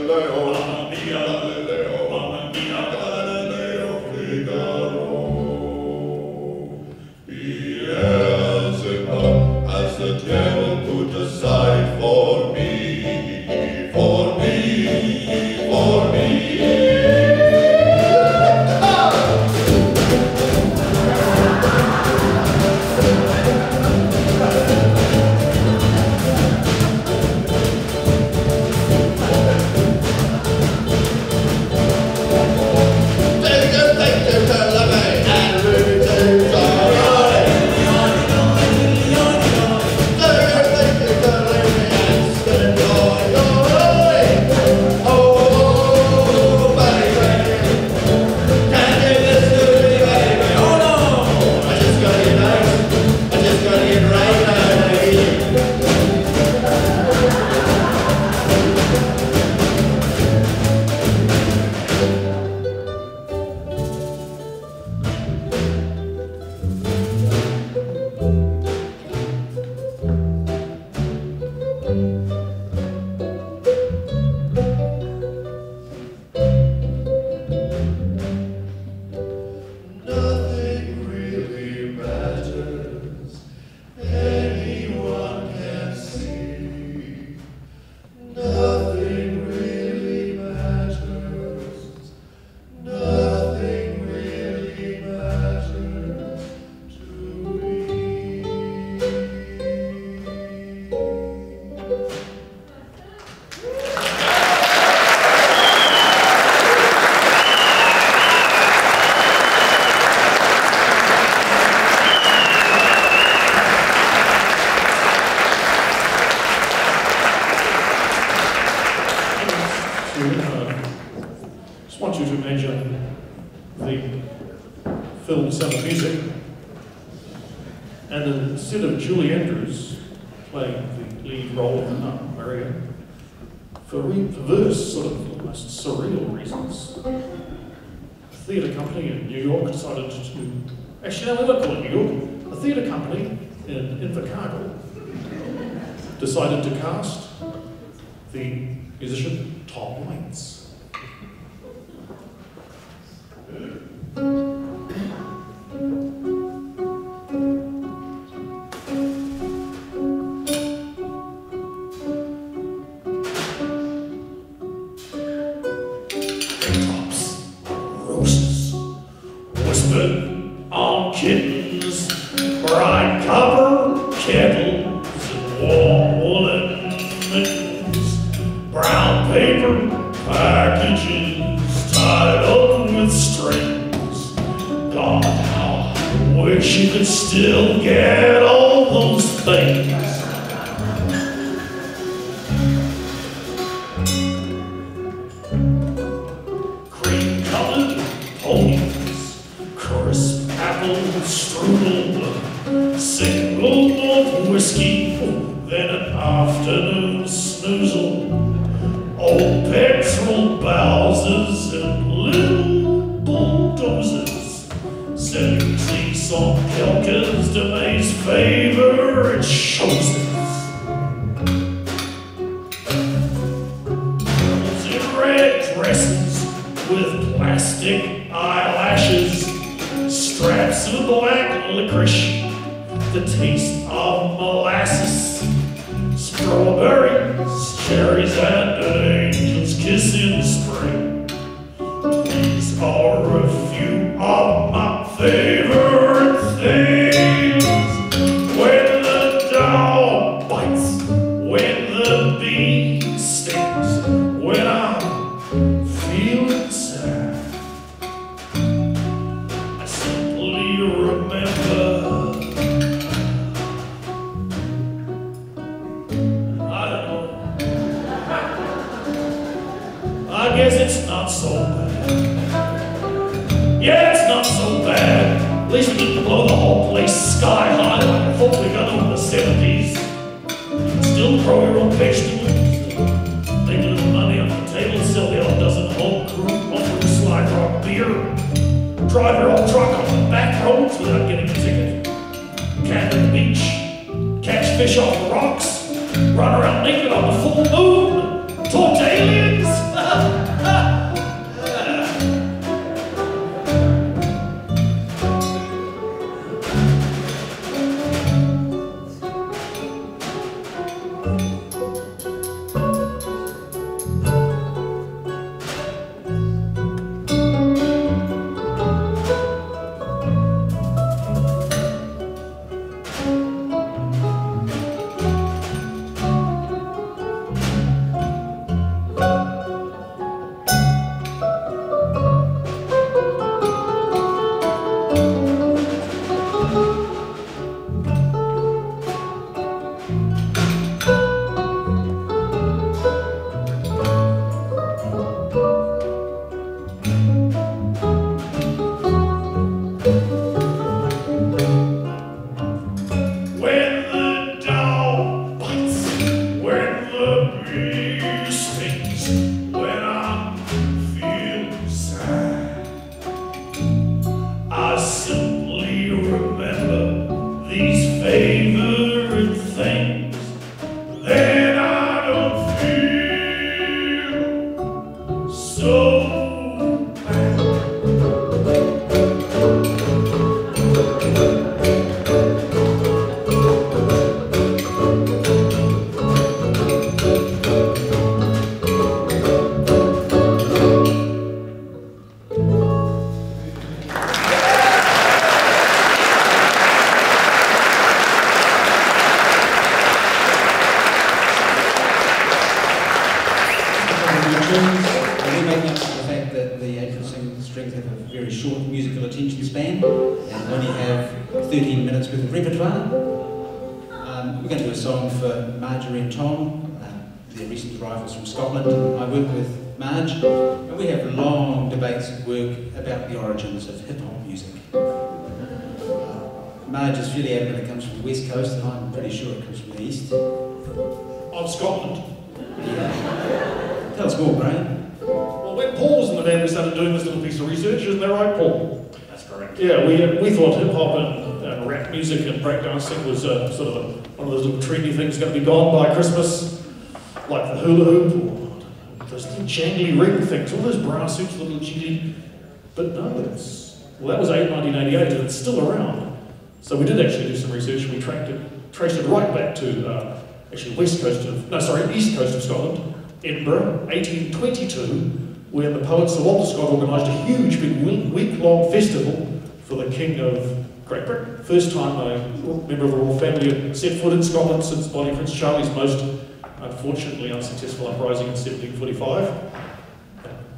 want you to imagine the film Sound of Music, and instead of Julie Andrews playing the lead role of the nun, Maria, for perverse, sort of almost surreal reasons, a theatre company in New York decided to, actually no, we won't call it New York, a theatre company in Invercargill decided to cast the musician Tom Waits. Still get all those things. Cream-colored ponies, crisp apple strudel, single malt whiskey, then an afternoon snoozle, old petrol Bowsers and little bulldozers, 70 song kelkers to May's favourite shows. Girls in red dresses with plastic eyelashes, straps of black licorice, the taste of molasses, strawberries, cherries, and an angel's kiss in spring. These are a few of my favourite things. When the dog bites, when the bee stings, when I'm feeling sad, I simply remember. I don't know. I guess it's not so bad. Yeah, it's not so bad. At least we didn't blow the whole place sky high like I thought we were gonna in the 70s. Still grow your own vegetables. Make a little money on the table, sell the odd dozen homebrew slide rock beer. Drive your old truck on the back roads without getting a ticket. Camp at the beach. Catch fish off the rocks. Run around naked on the full moon. Talk to aliens. We're going to do a song for Marjorie and Tom, the recent arrivals from Scotland. I work with Marge, and we have long debates at work about the origins of hip-hop music. Marge is fairly adamant it comes from the West Coast, and I'm pretty sure it comes from the East. I'm Scotland. Yeah. Tell us more, Brian. Well, when Paul was in the band, we started doing this little piece of research, isn't that right, Paul? That's correct. Yeah, we thought hip-hop and rap music and breakdancing was sort of one of those little trendy things going to be gone by Christmas, like the hula hoop or those jangly ring things, all those bra suits, little cheaty. But no, that was 1988 and it's still around. So we did actually do some research and we traced it right back to east coast of Scotland, Edinburgh, 1822, where the poet Sir Walter Scott organised a huge big week-long festival for the King of Great Britain. First time a member of the royal family had set foot in Scotland since Bonnie Prince Charlie's most unfortunately unsuccessful uprising in 1745.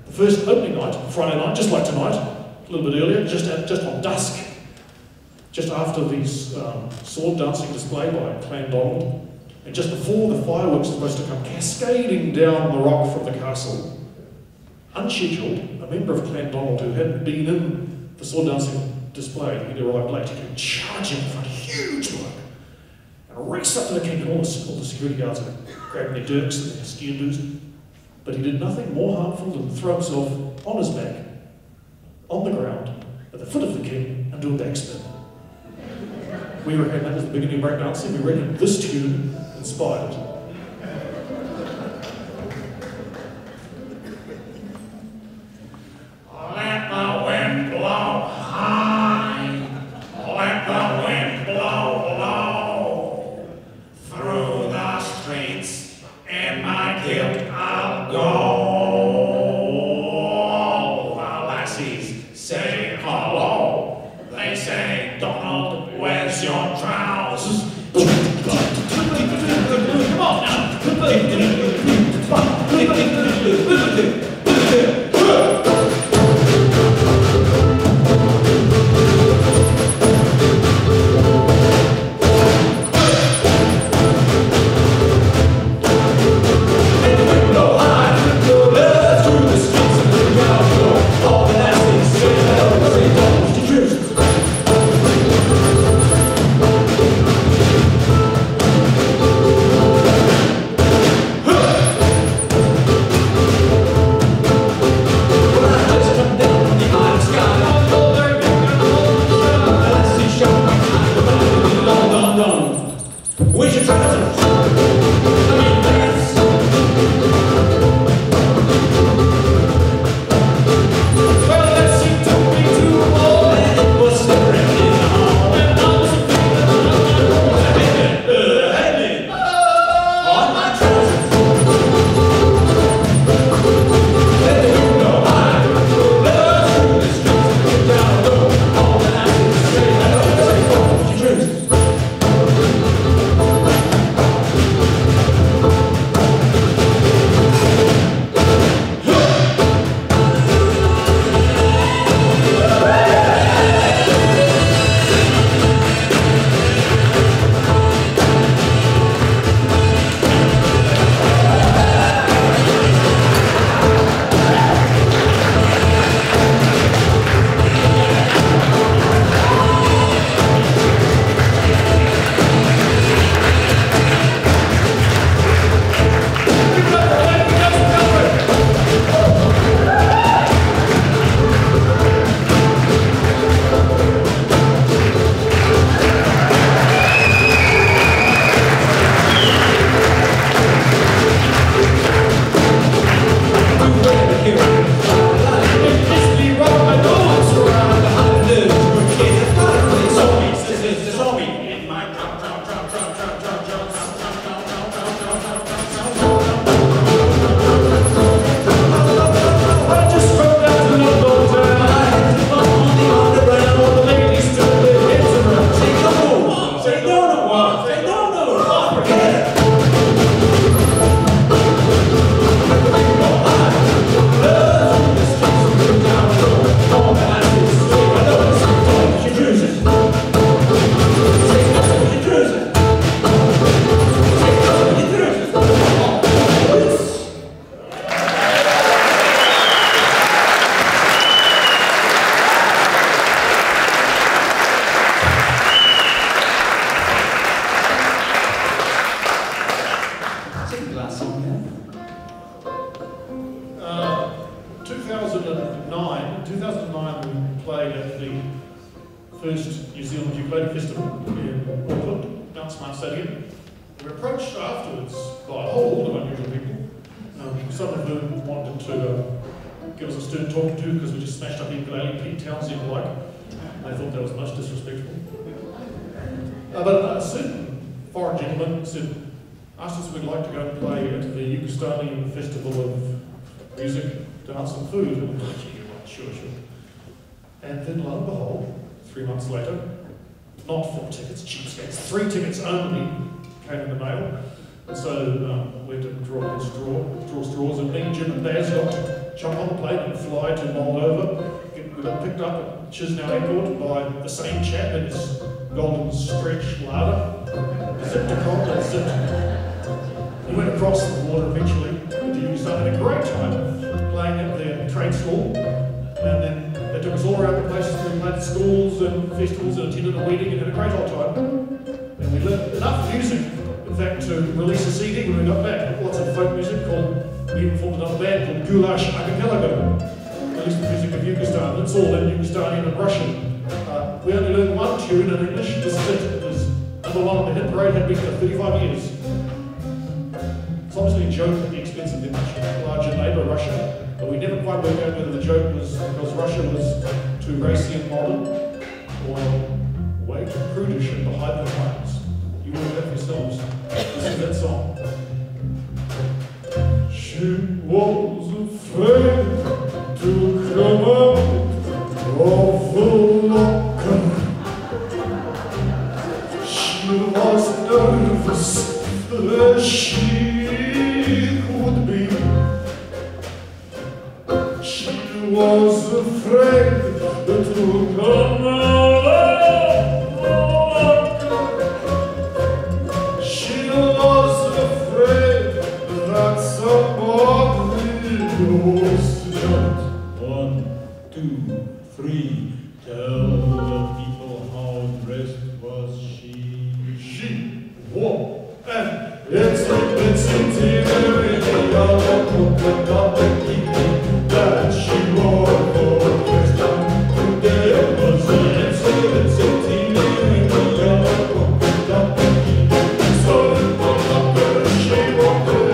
The first opening night, Friday night, just like tonight, a little bit earlier, just on dusk, just after these sword dancing display by Clan Donald, and just before the fireworks are supposed to come cascading down the rock from the castle, unscheduled, a member of Clan Donald who hadn't been in the sword dancing display, he'd arrived late, he came charging in front, huge bloke, and raced up to the king, and all the security guards are grabbing their dirks and their ski-and-doos, but he did nothing more harmful than throw himself on his back, on the ground, at the foot of the king, and do a backspin. We reckon that was the beginning of breakdancing. We reckon this tune inspired it. Let the wind blow high, let the wind blow low, through the streets in my kilt I'll go. The lassies say hello, they say, Donald, where's your trousers? Come on now! 2009 we played at the first New Zealand Ukulele Festival in Auckland, Mount Smart Stadium. We were approached afterwards by a whole lot of unusual people. Some of them wanted to give us a stern talking to because we just smashed up ukulele, Pete Townsend like. They thought that was most disrespectful. But a certain foreign gentleman asked us if we'd like to go and play at the Yugoslavian Festival of Music, Dance and Food. And we were like, yeah, right, sure. And then lo and behold, 3 months later, not 4 tickets, cheapskates, 3 tickets only came in the mail. And so we had to draw straws, and me, Jim and Baz got to jump on the plane and fly to Moldova. We got picked up at Chisinau Airport by the same chap in his golden stretch Lada, zipped and zipped. We went across the border eventually to Yugoslavia, had a great time playing at their trade school, and then they took us all around the places we played at schools and festivals and attended a wedding and had a great old time. And we learned enough music, in fact, to release a CD when we got back. Lots of folk music we even formed another band called Gulash Archipelago. Released the music of Yugoslav. It's all in Yugoslavian and Russian. We only learned 1 tune in English. This is it. It was #1 on the hit parade, had been for 35 years. It's obviously a joke at the expense of their much larger neighbour, Russia. But we never quite worked out whether the joke was because Russia was too racy and modern, or way too prudish and behind the times. You work that for yourselves. This is that song. She was afraid to come out of the locker. She was nervous as she could be. She was afraid to come out of the locker. She was afraid that somebody was not. 1, 2, 3, tell the people how dressed was she. She wore an itsy teeny yellow polka dot bikini that she wore for first time today. Was an itsy teeny yellow polka dot bikini, so the she wore it.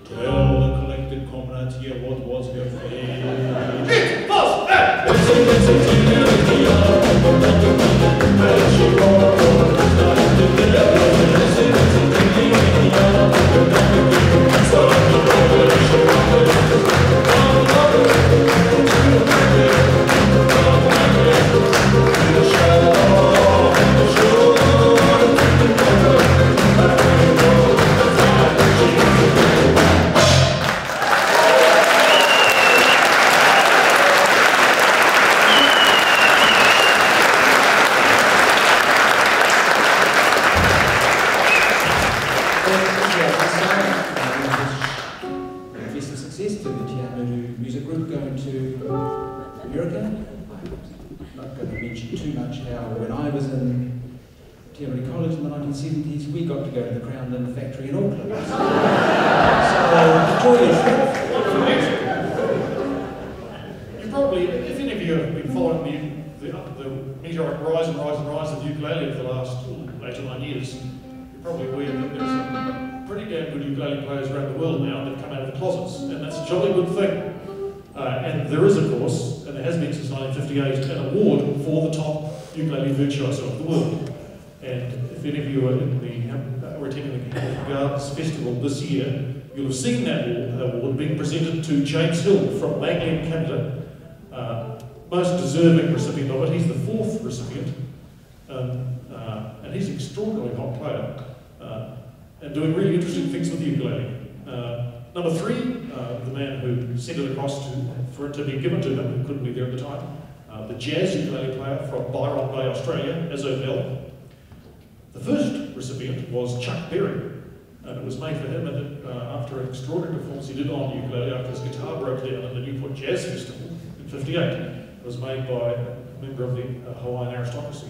Tell the collected comrades here what was her fate. much how when I was in Te Awamutu College in the 1970s, we got to go to the Crown Linen factory in Auckland. So, enjoy yourself. You probably, if any of you have been following the meteoric rise of the ukulele over the last 8 or 9 years, you're probably aware that there's some pretty damn good ukulele players around the world now that have come out of the closets, and that's a jolly good thing. And there is, of course, and there has been since 1958, an award for the top ukulele virtuoso of the world. And if any of you are were attending the Hamilton Gardens Festival this year, you'll have seen that award being presented to James Hill from Langley in Canada. Most deserving recipient of it. He's the 4th recipient, and he's an extraordinarily hot player and doing really interesting things with the ukulele. Number 3, the man who sent it across for it to be given to him, who couldn't be there at the time, the jazz ukulele player from Byron Bay, Australia, Izzo Bell. The first recipient was Chuck Berry, and it was made for him after an extraordinary performance he did on ukulele after his guitar broke down at the Newport Jazz Festival in '58. It was made by a member of the Hawaiian aristocracy.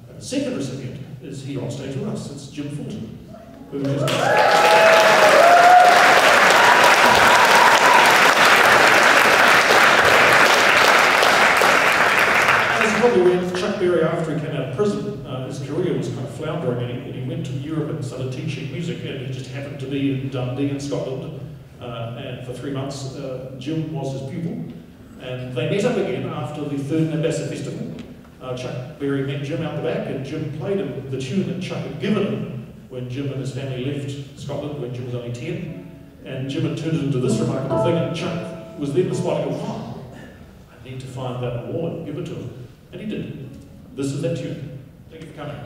And the second recipient is here on stage with us. It's Jim Fulton, who probably when Chuck Berry, after he came out of prison, his career was kind of floundering, and he went to Europe and started teaching music, and he just happened to be in Dundee in Scotland, and for 3 months Jim was his pupil, and they met up again after the 3rd Nabassa Festival. Chuck Berry met Jim out the back, and Jim played him the tune that Chuck had given him when Jim and his family left Scotland when Jim was only 10, and Jim had turned it into this remarkable thing, and Chuck was then responding, "Oh, I need to find that award and give it to him." And he did. This is that tune. Thank you for coming.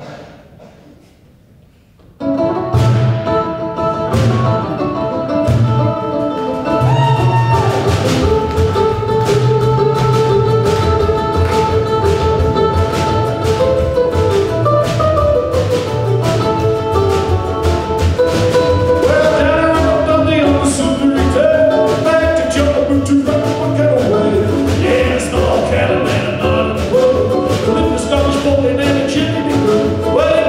Well,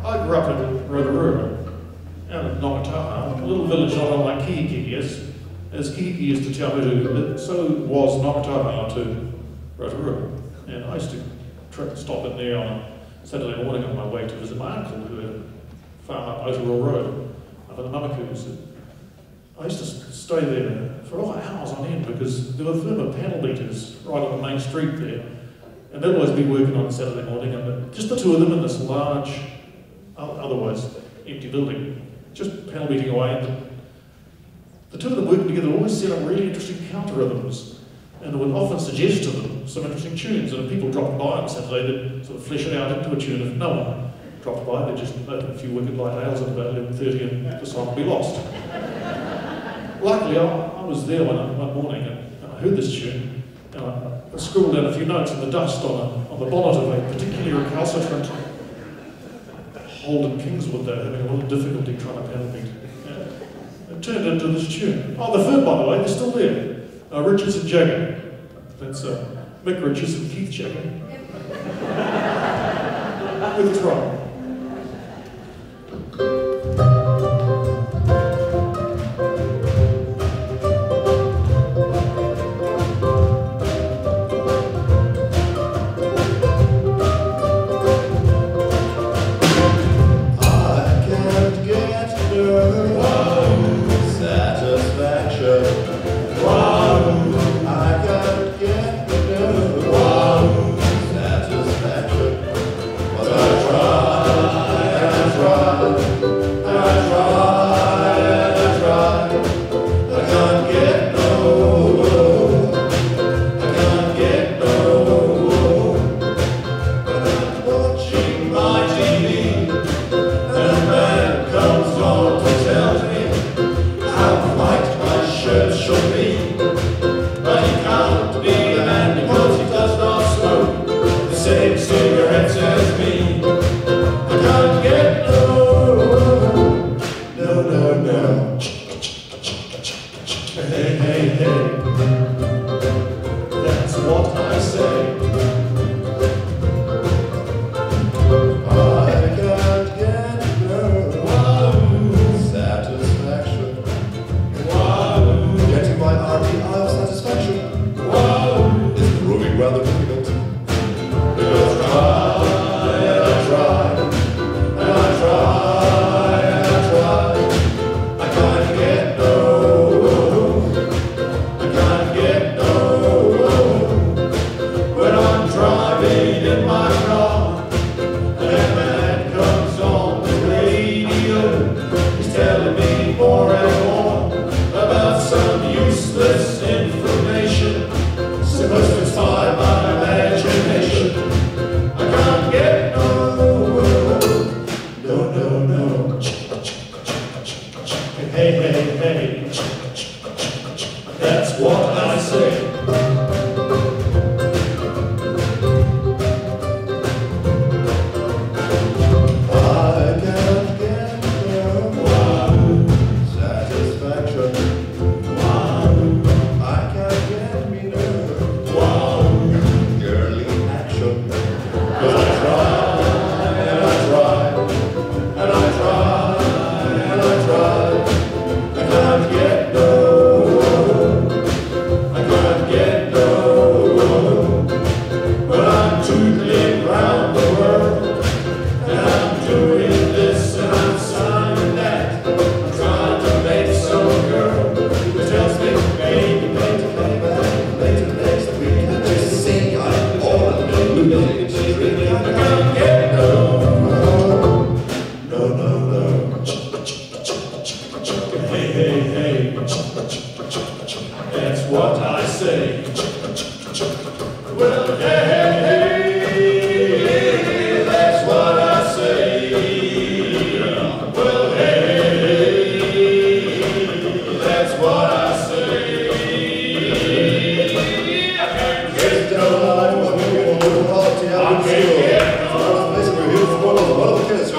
I grew up in Rotorua, out of Ngātaha, a little village not unlike Kihiki, as Kihiki is to Te Awamutu, so was Ngātaha to Rotorua. And I used to stop in there on a Saturday morning on my way to visit my uncle who had a farm up Otaroa Road, up in the Mamakus. I used to stay there for hours on end because there were a firm of panel beaters right on the main street there. And they'd always be working on a Saturday morning, and just the two of them in this large, otherwise empty building, just panel beating away. And the two of them working together always set up really interesting counter rhythms, and would often suggest to them some interesting tunes. And if people dropped by on Saturday, they'd sort of flesh it out into a tune. If no one dropped by, they'd just open a few wicked light ales at about 11:30 and the song would be lost. Luckily, I was there one morning and I heard this tune, and I scribbled down a few notes in the dust on the bonnet of a particularly recalcitrant Holden Kingswood that having a little difficulty trying to panel beat. It turned into this tune. Oh, the third, by the way, they're still there. Richardson Jagger. That's Mick Richards and Keith Jagger. With a drum. Basically, he was one of the kids who